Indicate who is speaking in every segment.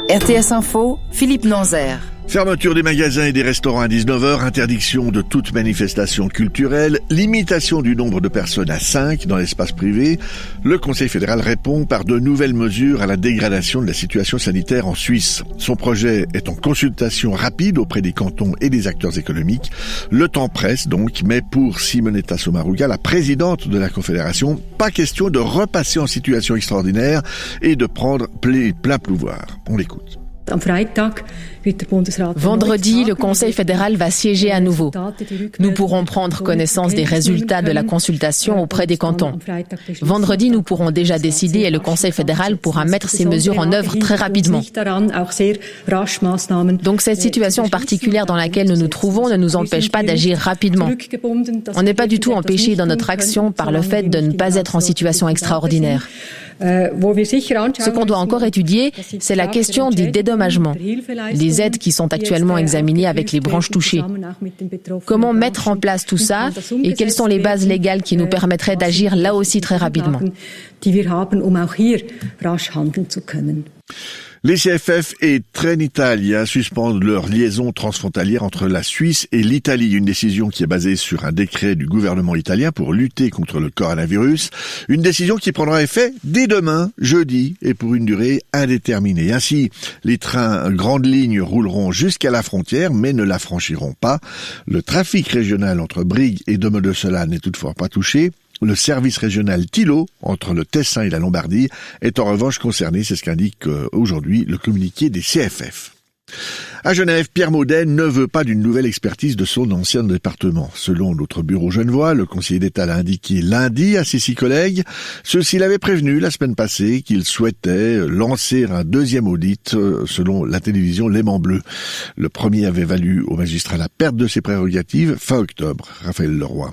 Speaker 1: RTS Info, Philippe Nanzer.
Speaker 2: Fermeture des magasins et des restaurants à 19h, interdiction de toute manifestation culturelle, limitation du nombre de personnes à 5 dans l'espace privé. Le Conseil fédéral répond par de nouvelles mesures à la dégradation de la situation sanitaire en Suisse. Son projet est en consultation rapide auprès des cantons et des acteurs économiques. Le temps presse donc, mais pour Simonetta Sommaruga, la présidente de la Confédération, pas question de repasser en situation extraordinaire et de prendre plein pouvoir. On l'écoute.
Speaker 3: Vendredi, le Conseil fédéral va siéger à nouveau. Nous pourrons prendre connaissance des résultats de la consultation auprès des cantons. Vendredi, nous pourrons déjà décider et le Conseil fédéral pourra mettre ces mesures en œuvre très rapidement. Donc cette situation particulière dans laquelle nous nous trouvons ne nous empêche pas d'agir rapidement. On n'est pas du tout empêché dans notre action par le fait de ne pas être en situation extraordinaire. Ce qu'on doit encore étudier, c'est la question des dédommagements, les aides qui sont actuellement examinées avec les branches touchées. Comment mettre en place tout ça et quelles sont les bases légales qui nous permettraient d'agir là aussi très rapidement.
Speaker 2: Les CFF et Trenitalia suspendent leur liaison transfrontalière entre la Suisse et l'Italie. Une décision qui est basée sur un décret du gouvernement italien pour lutter contre le coronavirus. Une décision qui prendra effet dès demain, jeudi, et pour une durée indéterminée. Ainsi, les trains grandes lignes rouleront jusqu'à la frontière, mais ne la franchiront pas. Le trafic régional entre Brigue et Domodossola n'est toutefois pas touché. Le service régional Thilo, entre le Tessin et la Lombardie, est en revanche concerné, c'est ce qu'indique aujourd'hui le communiqué des CFF. À Genève, Pierre Maudet ne veut pas d'une nouvelle expertise de son ancien département. Selon notre bureau genevois, le conseiller d'État l'a indiqué lundi à ses 6 collègues. Ceux-ci l'avaient prévenu la semaine passée qu'il souhaitait lancer un deuxième audit selon la télévision Léman Bleu. Le premier avait valu au magistrat la perte de ses prérogatives fin octobre. Raphaël Leroy.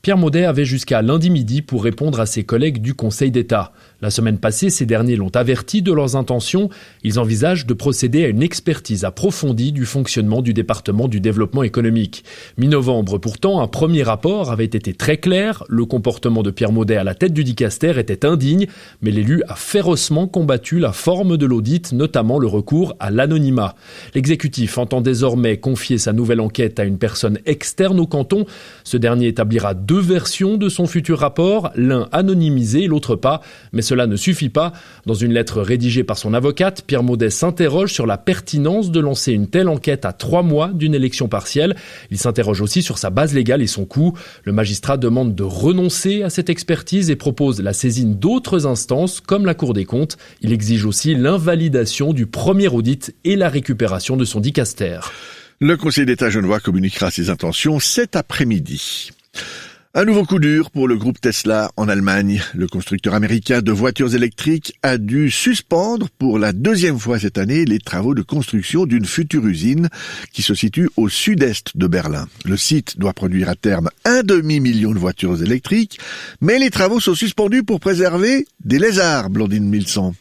Speaker 4: Pierre Maudet avait jusqu'à lundi midi pour répondre à ses collègues du Conseil d'État. La semaine passée, ces derniers l'ont averti de leurs intentions. Ils envisagent de procéder à une expertise approfondie du fonctionnement du département du développement économique. Mi-novembre, pourtant, un premier rapport avait été très clair. Le comportement de Pierre Maudet à la tête du Dicaster était indigne, mais l'élu a férocement combattu la forme de l'audit, notamment le recours à l'anonymat. L'exécutif entend désormais confier sa nouvelle enquête à une personne externe au canton. Ce dernier établira 2 versions de son futur rapport, l'un anonymisé, l'autre pas, mais cela ne suffit pas. Dans une lettre rédigée par son avocate, Pierre Maudet s'interroge sur la pertinence de lancer une telle enquête à 3 mois d'une élection partielle. Il s'interroge aussi sur sa base légale et son coût. Le magistrat demande de renoncer à cette expertise et propose la saisine d'autres instances, comme la Cour des comptes. Il exige aussi l'invalidation du premier audit et la récupération de son dicaster.
Speaker 2: Le Conseil d'État genevois communiquera ses intentions cet après-midi. Un nouveau coup dur pour le groupe Tesla en Allemagne. Le constructeur américain de voitures électriques a dû suspendre pour la 2e fois cette année les travaux de construction d'une future usine qui se situe au sud-est de Berlin. Le site doit produire à terme 1,5 million de voitures électriques, mais les travaux sont suspendus pour préserver des lézards, Blandine Milsan.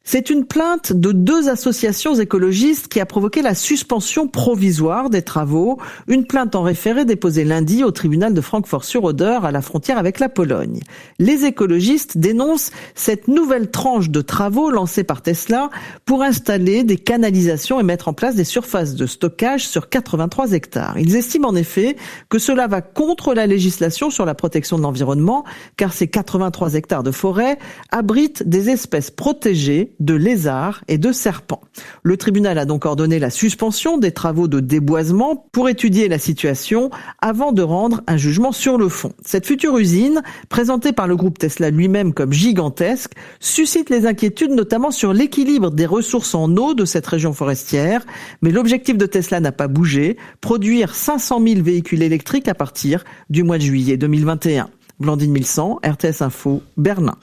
Speaker 5: C'est une plainte de 2 associations écologistes qui a provoqué la suspension provisoire des travaux. Une plainte en référé déposée lundi au tribunal de Francfort-sur-Oder à la frontière avec la Pologne. Les écologistes dénoncent cette nouvelle tranche de travaux lancée par Tesla pour installer des canalisations et mettre en place des surfaces de stockage sur 83 hectares. Ils estiment en effet que cela va contre la législation sur la protection de l'environnement, car ces 83 hectares de forêt abritent des espèces protégées de lézards et de serpents. Le tribunal a donc ordonné la suspension des travaux de déboisement pour étudier la situation avant de rendre un jugement sur le fond. Cette future usine, présentée par le groupe Tesla lui-même comme gigantesque, suscite les inquiétudes notamment sur l'équilibre des ressources en eau de cette région forestière. Mais l'objectif de Tesla n'a pas bougé, produire 500 000 véhicules électriques à partir du mois de juillet 2021. Blandine Milsan, RTS Info, Berlin.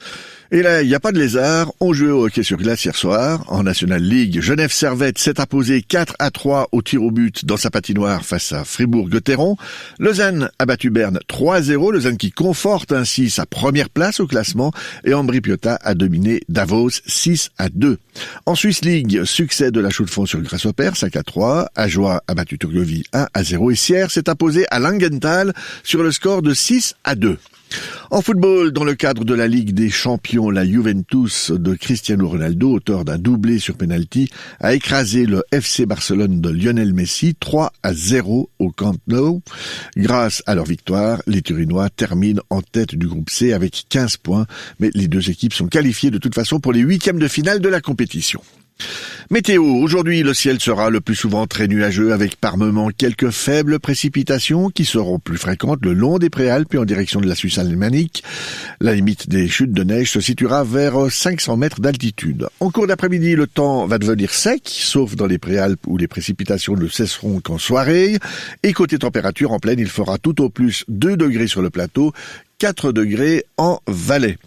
Speaker 2: Et là, il n'y a pas de lézard. On jouait au hockey sur glace hier soir. En National League, Genève Servette s'est imposé 4-3 au tir au but dans sa patinoire face à Fribourg-Gotteron. Lausanne a battu Berne 3-0. Lausanne qui conforte ainsi sa première place au classement. Et Ambri Piotta a dominé Davos 6-2. En Swiss League, succès de la Chaux-de-Fonds sur Grasshopper 5-3. Ajoie a battu Turgovie 1-0. Et Sierre s'est imposé à Langenthal sur le score de 6-2. En football, dans le cadre de la Ligue des Champions, la Juventus de Cristiano Ronaldo, auteur d'un doublé sur penalty, a écrasé le FC Barcelone de Lionel Messi 3-0 au Camp Nou. Grâce à leur victoire, les Turinois terminent en tête du groupe C avec 15 points, mais les deux équipes sont qualifiées de toute façon pour les huitièmes de finale de la compétition. Météo, aujourd'hui le ciel sera le plus souvent très nuageux avec par moments quelques faibles précipitations qui seront plus fréquentes le long des Préalpes et en direction de la Suisse alémanique. La limite des chutes de neige se situera vers 500 mètres d'altitude. En cours d'après-midi, le temps va devenir sec, sauf dans les Préalpes où les précipitations ne cesseront qu'en soirée. Et côté température en plaine, il fera tout au plus 2 degrés sur le plateau, 4 degrés en Valais.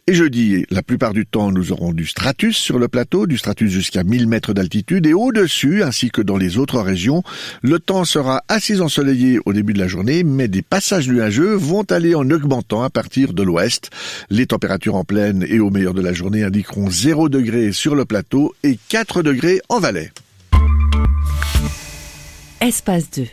Speaker 2: Et jeudi, la plupart du temps, nous aurons du stratus sur le plateau, du stratus jusqu'à 1000 mètres d'altitude et au-dessus, ainsi que dans les autres régions, le temps sera assez ensoleillé au début de la journée, mais des passages nuageux vont aller en augmentant à partir de l'ouest. Les températures en plaine et au meilleur de la journée indiqueront 0 degrés sur le plateau et 4 degrés en Valais.
Speaker 1: Espace 2.